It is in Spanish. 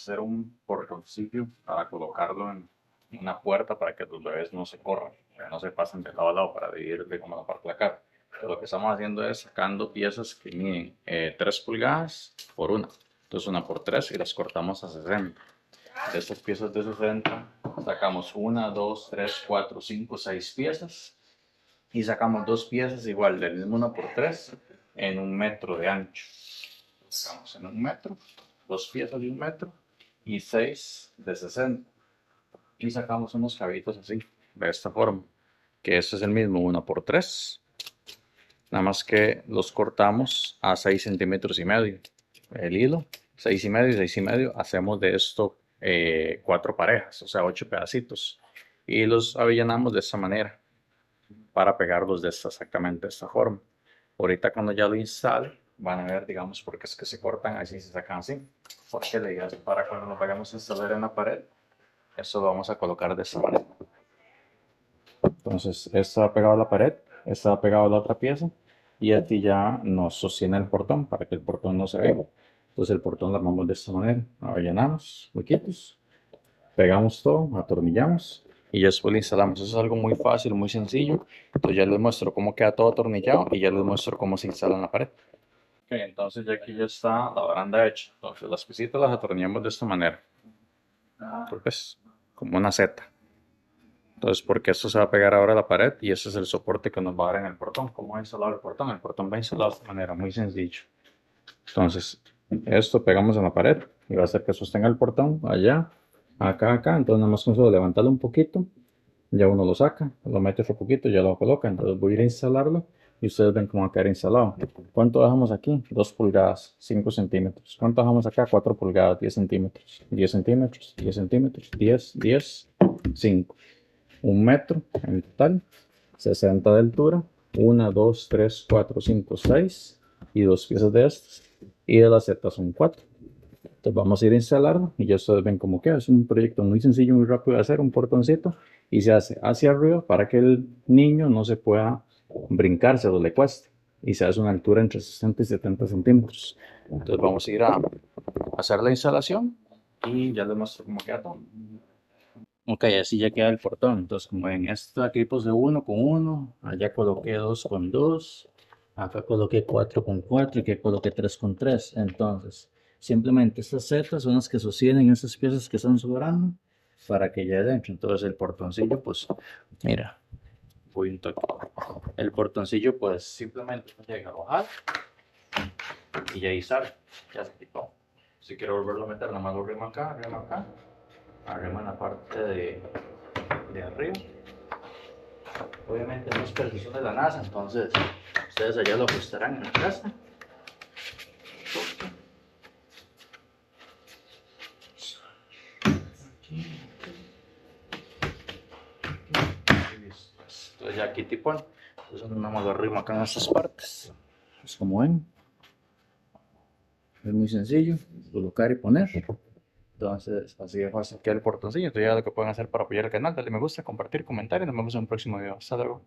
hacer un portoncillo para colocarlo en una puerta para que los bebés no se corran, que no se pasen de lado a lado para dividir de como para placar. Lo que estamos haciendo es sacando piezas que miden 3 pulgadas por una. Entonces una por 3 y las cortamos a 60. De estas piezas de 60 sacamos 1, 2, 3, 4, 5, 6 piezas. Y sacamos 2 piezas igual del mismo 1 por 3 en 1 metro de ancho. Sacamos en 1 metro, 2 piezas de 1 metro y 6 de 60. Y sacamos unos cabitos así, de esta forma. Que este es el mismo 1 por 3. Nada más que los cortamos a 6 centímetros y medio. El hilo, 6 y medio y 6 y medio. Hacemos de esto 4 parejas, o sea 8 pedacitos. Y los avellanamos de esta manera para pegarlos de exactamente de esta forma. Ahorita cuando ya lo instale, van a ver, digamos, por qué es que se cortan así y se sacan así. Porque la idea es para cuando lo vayamos a instalar en la pared, eso lo vamos a colocar de esta manera. Entonces, esto va pegado a la pared, esto va pegado a la otra pieza y aquí ya nos sostiene el portón para que el portón no se vea. Entonces el portón lo armamos de esta manera, rellenamos huequitos, pegamos todo, atornillamos y ya después lo instalamos. Eso es algo muy fácil, muy sencillo. Entonces ya les muestro cómo queda todo atornillado y ya les muestro cómo se instala en la pared. Ok, entonces ya aquí ya está la baranda hecha. Entonces las piecitas las atornillamos de esta manera. Pues como una Z. Entonces, porque esto se va a pegar ahora a la pared y ese es el soporte que nos va a dar en el portón. ¿Cómo va instalado el portón? El portón va instalado de esta manera, muy sencillo. Entonces, esto pegamos en la pared y va a hacer que sostenga el portón allá, acá, acá. Entonces, nada más con solo levantarlo un poquito, ya uno lo saca, lo mete otro poquito, ya lo coloca. Entonces, voy a ir a instalarlo y ustedes ven cómo va a quedar instalado. ¿Cuánto dejamos aquí? 2 pulgadas, 5 centímetros. ¿Cuánto dejamos acá? 4 pulgadas, 10 centímetros, 10 centímetros, 10 centímetros, 10, 10, 5. 1 metro en total, 60 de altura, 1, 2, 3, 4, 5, 6 y 2 piezas de estas y de las setas son 4. Entonces vamos a ir a instalarlo y ya ustedes ven cómo queda. Es un proyecto muy sencillo, muy rápido de hacer, un portoncito y se hace hacia arriba para que el niño no se pueda brincarse o le cueste y se hace una altura entre 60 y 70 centímetros. Entonces vamos a ir a hacer la instalación y ya les muestro cómo queda todo. Ok, así ya queda el portón. Entonces, como ven, esto aquí puse 1 con 1, allá coloqué 2 con 2, acá coloqué 4 con 4 y aquí coloqué 3 con 3. Entonces, simplemente estas setas son las que sostienen esas piezas que están sobrando para que ya dentro. Entonces, el portoncillo, pues, mira, voy un toque. El portoncillo, pues, simplemente llega a bajar y ya ahí sale, ya se quitó. Si quiero volverlo a meter, nada más lo arrimo acá, arrimo en la parte de arriba. Obviamente no es precisión de la NASA, entonces ustedes allá lo ajustarán en la casa. Entonces ya aquí tipo, entonces nada más lo arrimo acá en estas partes. Pues como ven, es muy sencillo, colocar y poner. Entonces así de fácil queda el portoncillo. Entonces ya lo que pueden hacer para apoyar el canal, darle me gusta, compartir, comentar y nos vemos en un próximo video. Hasta luego.